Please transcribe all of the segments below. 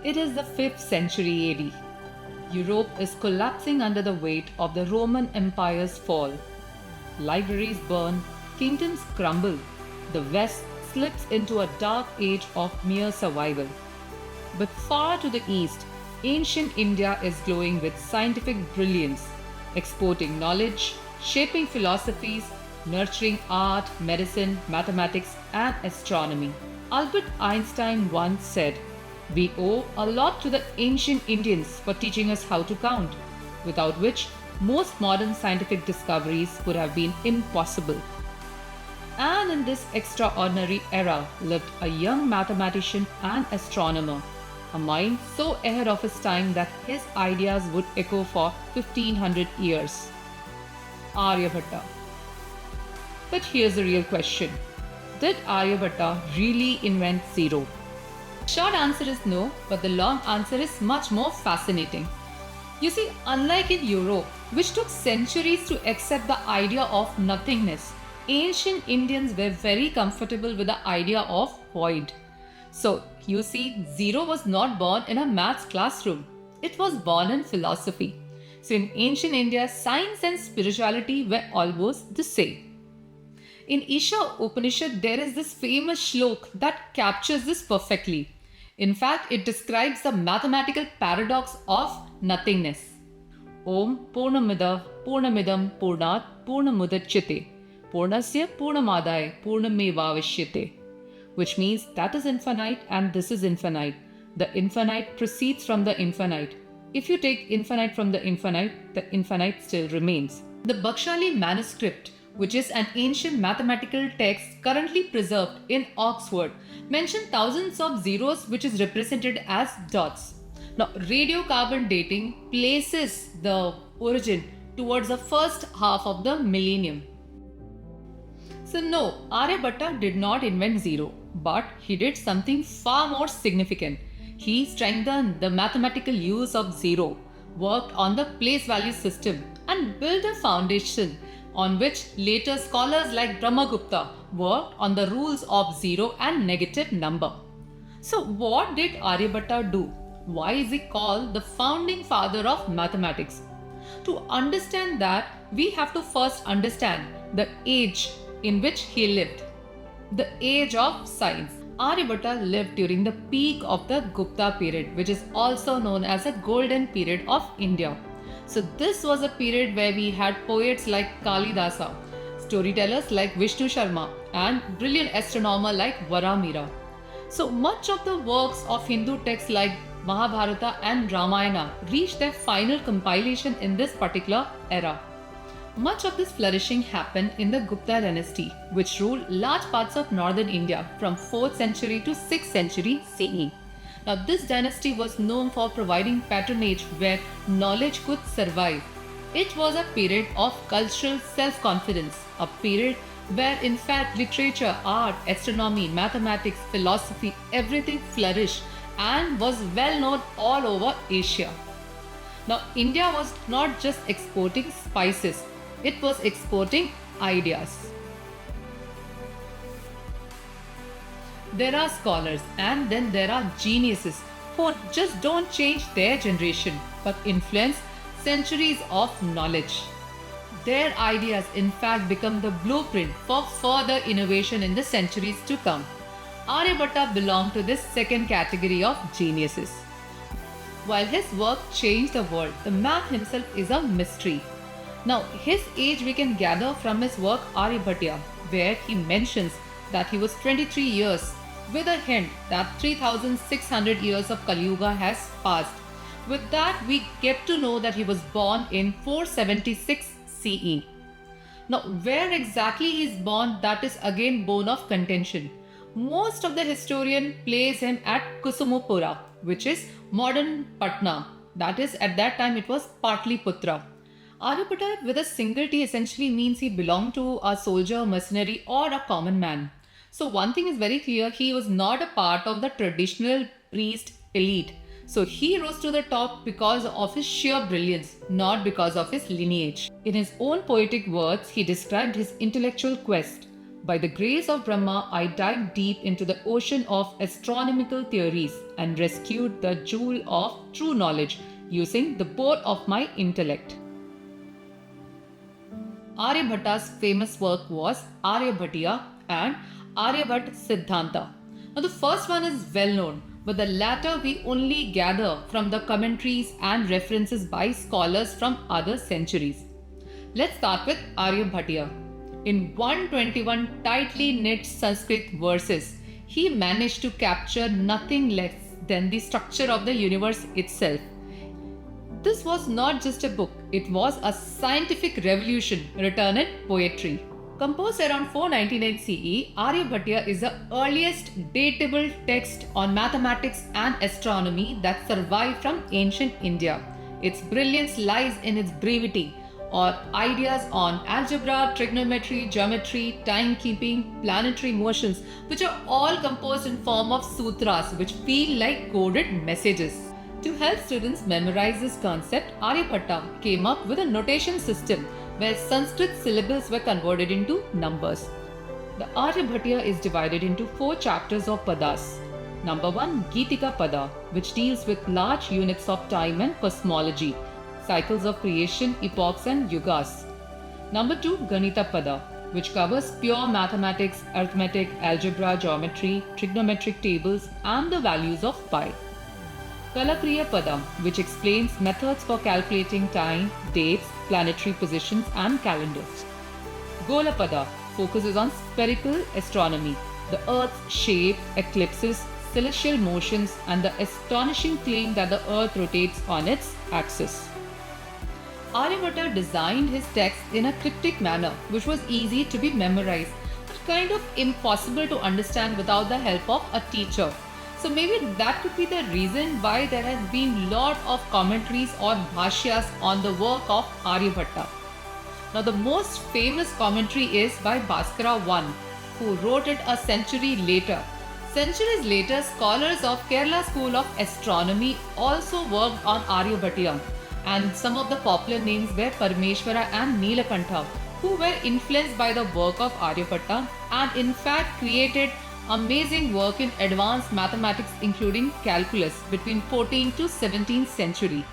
It is the 5th century AD. Europe is collapsing under the weight of the Roman Empire's fall. Libraries burn, kingdoms crumble, the West slips into a dark age of mere survival. But far to the east, ancient India is glowing with scientific brilliance, exporting knowledge, shaping philosophies, nurturing art, medicine, mathematics, and astronomy. Albert Einstein once said, "We owe a lot to the ancient Indians for teaching us how to count, without which most modern scientific discoveries would have been impossible." And in this extraordinary era lived a young mathematician and astronomer, a mind so ahead of his time that his ideas would echo for 1500 years. Aryabhatta. But here's the real question. Did Aryabhatta really invent zero? Short answer is no, but the long answer is much more fascinating. You see, unlike in Europe, which took centuries to accept the idea of nothingness, ancient Indians were very comfortable with the idea of void. So, you see, zero was not born in a maths classroom. It was born in philosophy. So, in ancient India, science and spirituality were almost the same. In Isha Upanishad, there is this famous shlok that captures this perfectly. In fact, it describes the mathematical paradox of nothingness. Om Purnamida Purnamidam Purnat Purnamudachyate Purnasya Purnamadaya Purnamevavashyate, which means that is infinite and this is infinite. The infinite proceeds from the infinite. If you take infinite from the infinite still remains. The Bakshali manuscript, which is an ancient mathematical text currently preserved in Oxford, mention thousands of zeros which is represented as dots. Now, radiocarbon dating places the origin towards the first half of the millennium. So no, Aryabhatta did not invent zero, but he did something far more significant. He strengthened the mathematical use of zero, worked on the place value system, and built a foundation on which later scholars like Brahmagupta worked on the rules of zero and negative number. So what did Aryabhatta do? Why is he called the founding father of mathematics? To understand that, we have to first understand the age in which he lived, the age of science. Aryabhatta lived during the peak of the Gupta period, which is also known as a golden period of India. So this was a period where we had poets like Kalidasa, storytellers like Vishnu Sharma, and brilliant astronomer like Varamira. So much of the works of Hindu texts like Mahabharata and Ramayana reached their final compilation in this particular era. Much of this flourishing happened in the Gupta dynasty, which ruled large parts of northern India from 4th century to 6th century CE. Now, this dynasty was known for providing patronage where knowledge could survive. It was a period of cultural self-confidence, a period where in fact literature, art, astronomy, mathematics, philosophy, everything flourished and was well known all over Asia. Now, India was not just exporting spices, it was exporting ideas. There are scholars and then there are geniuses who just don't change their generation but influence centuries of knowledge. Their ideas in fact become the blueprint for further innovation in the centuries to come. Aryabhatta belonged to this second category of geniuses. While his work changed the world, the man himself is a mystery. Now, his age we can gather from his work Aryabhatiya, where he mentions that he was 23 years, with a hint that 3600 years of Kali Yuga has passed. With that, we get to know that he was born in 476 CE. Now, where exactly he is born, that is again bone of contention. Most of the historian place him at Kusumapura, which is modern Patna. That is, at that time it was Patliputra. Aryabhatta with a single T essentially means he belonged to a soldier, mercenary, or a common man. So one thing is very clear, he was not a part of the traditional priest elite. So he rose to the top because of his sheer brilliance, not because of his lineage. In his own poetic words, he described his intellectual quest. By the grace of Brahma, I dived deep into the ocean of astronomical theories and rescued the jewel of true knowledge using the boat of my intellect. Aryabhatta's famous work was Aryabhatiya and Aryabhat Siddhanta. Now, the first one is well known, but the latter we only gather from the commentaries and references by scholars from other centuries. Let's start with Aryabhatiya. In 121 tightly knit Sanskrit verses, he managed to capture nothing less than the structure of the universe itself. This was not just a book, it was a scientific revolution written in poetry. Composed around 499 CE, Aryabhatiya is the earliest datable text on mathematics and astronomy that survived from ancient India. Its brilliance lies in its brevity, or ideas on algebra, trigonometry, geometry, timekeeping, planetary motions, which are all composed in form of sutras which feel like coded messages. To help students memorize this concept, Aryabhatta came up with a notation system where Sanskrit syllables were converted into numbers. The Aryabhatiya is divided into 4 chapters of padas. Number 1, Geetika Pada, which deals with large units of time and cosmology, cycles of creation, epochs and yugas. Number 2, Ganita Pada, which covers pure mathematics, arithmetic, algebra, geometry, trigonometric tables and the values of pi. Kalakriya Pada, which explains methods for calculating time, dates, planetary positions and calendars. Gola Pada focuses on spherical astronomy, the Earth's shape, eclipses, celestial motions and the astonishing claim that the Earth rotates on its axis. Aryabhatta designed his text in a cryptic manner which was easy to be memorized, but kind of impossible to understand without the help of a teacher. So maybe that could be the reason why there has been lot of commentaries or bhashyas on the work of Aryabhatta. Now the most famous commentary is by Bhaskara I, who wrote it a century later. Centuries later, scholars of Kerala School of Astronomy also worked on Aryabhatiya, and some of the popular names were Parameshwara and Neelakantha, who were influenced by the work of Aryabhatta and in fact created amazing work in advanced mathematics including calculus between 14th to 17th century.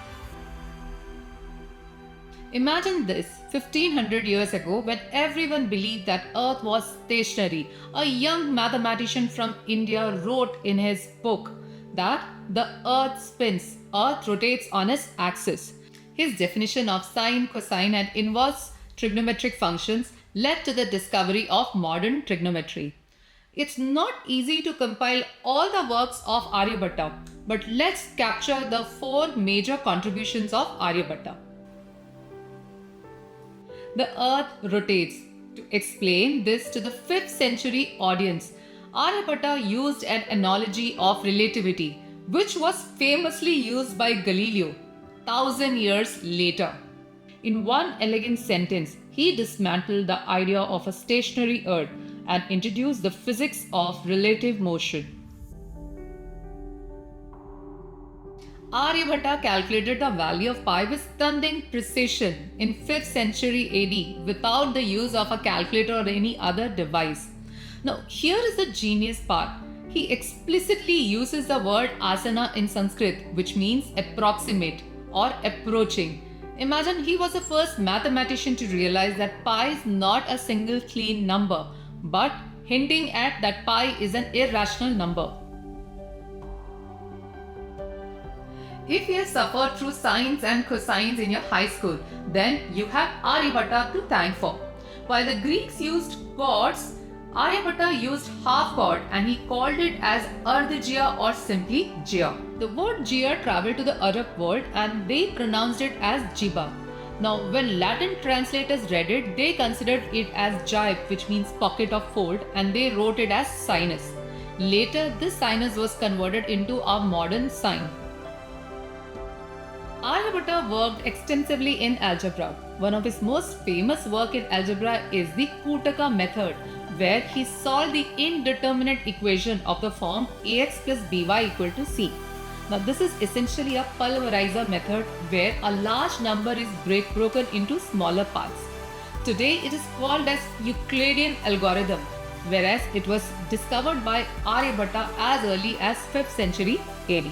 Imagine this, 1500 years ago when everyone believed that Earth was stationary, a young mathematician from India wrote in his book that the Earth spins, Earth rotates on its axis. His definition of sine, cosine and inverse trigonometric functions led to the discovery of modern trigonometry. It's not easy to compile all the works of Aryabhatta, but let's capture the 4 major contributions of Aryabhatta. The Earth rotates. To explain this to the 5th century audience, Aryabhatta used an analogy of relativity, which was famously used by Galileo 1000 years later. In one elegant sentence, he dismantled the idea of a stationary Earth and introduced the physics of relative motion. Aryabhatta calculated the value of pi with stunning precision in 5th century AD without the use of a calculator or any other device. Now, here is the genius part. He explicitly uses the word asana in Sanskrit, which means approximate or approaching. Imagine he was the first mathematician to realize that pi is not a single clean number, but hinting at that pi is an irrational number. If you have suffered through sines and cosines in your high school, then you have Aryabhatta to thank for. While the Greeks used chords, Aryabhatta used half chord and he called it as ardhijya or simply jya. The word jya traveled to the Arab world and they pronounced it as jiba. Now, when Latin translators read it, they considered it as jibe, which means pocket or fold, and they wrote it as sinus. Later, this sinus was converted into our modern sine. Aryabhatta worked extensively in algebra. One of his most famous work in algebra is the Kutaka method, where he solved the indeterminate equation of the form ax plus by equal to c. Now this is essentially a pulverizer method where a large number is broken into smaller parts. Today it is called as Euclidean algorithm, whereas it was discovered by Aryabhatta as early as 5th century AD.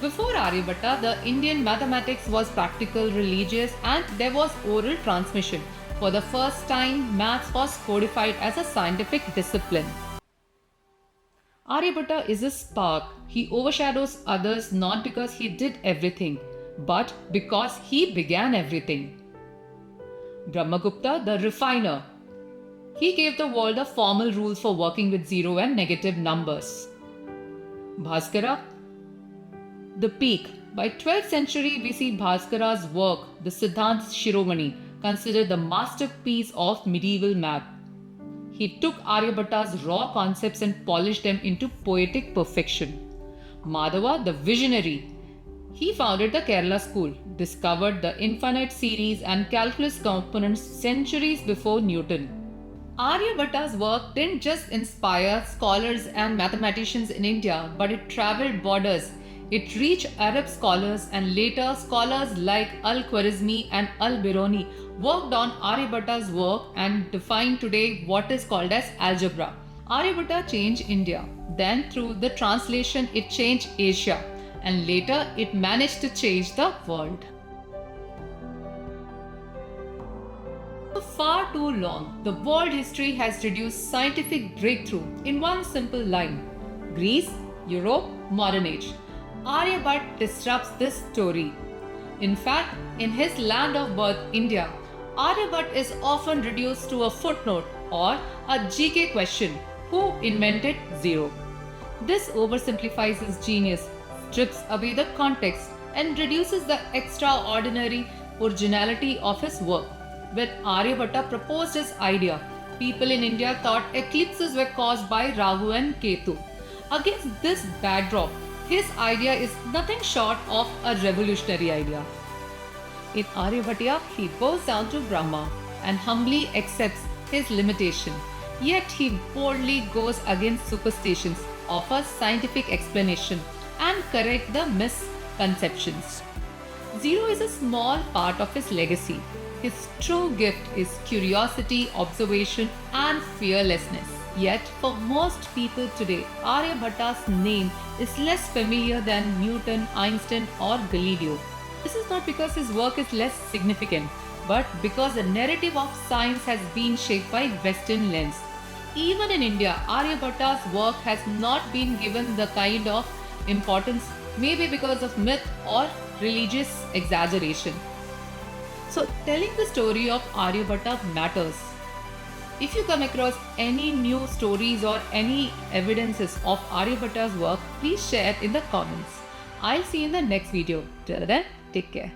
Before Aryabhatta, the Indian mathematics was practical, religious, and there was oral transmission. For the first time, maths was codified as a scientific discipline. Aryabhatta is a spark. He overshadows others not because he did everything, but because he began everything. Brahmagupta, the refiner. He gave the world the formal rules for working with zero and negative numbers. Bhaskara, the peak. By 12th century, we see Bhaskara's work, the Siddhant Shiromani, considered the masterpiece of medieval math. He took Aryabhatta's raw concepts and polished them into poetic perfection. Madhava, the visionary. He founded the Kerala school, discovered the infinite series and calculus components centuries before Newton. Aryabhatta's work didn't just inspire scholars and mathematicians in India, but it traveled borders. It reached Arab scholars, and later scholars like Al-Khwarizmi and Al-Biruni worked on Aryabhatta's work and defined today what is called as algebra. Aryabhatta changed India. Then through the translation it changed Asia, and later it managed to change the world. For far too long, the world history has reduced scientific breakthrough in one simple line: Greece, Europe, modern age. Aryabhatta disrupts this story. In fact, in his land of birth, India, Aryabhatta is often reduced to a footnote or a GK question: who invented zero? This oversimplifies his genius, strips away the context, and reduces the extraordinary originality of his work. When Aryabhatta proposed his idea, people in India thought eclipses were caused by Rahu and Ketu. Against this backdrop, his idea is nothing short of a revolutionary idea. In Aryabhatta, he bows down to Brahma and humbly accepts his limitation. Yet he boldly goes against superstitions, offers scientific explanation, and corrects the misconceptions. Zero is a small part of his legacy. His true gift is curiosity, observation, and fearlessness. Yet, for most people today, Aryabhatta's name is less familiar than Newton, Einstein, or Galileo. This is not because his work is less significant, but because the narrative of science has been shaped by Western lens. Even in India, Aryabhatta's work has not been given the kind of importance, maybe because of myth or religious exaggeration. So, telling the story of Aryabhatta matters. If you come across any new stories or any evidences of Aryabhatta's work, please share in the comments. I'll see you in the next video. Till then, take care.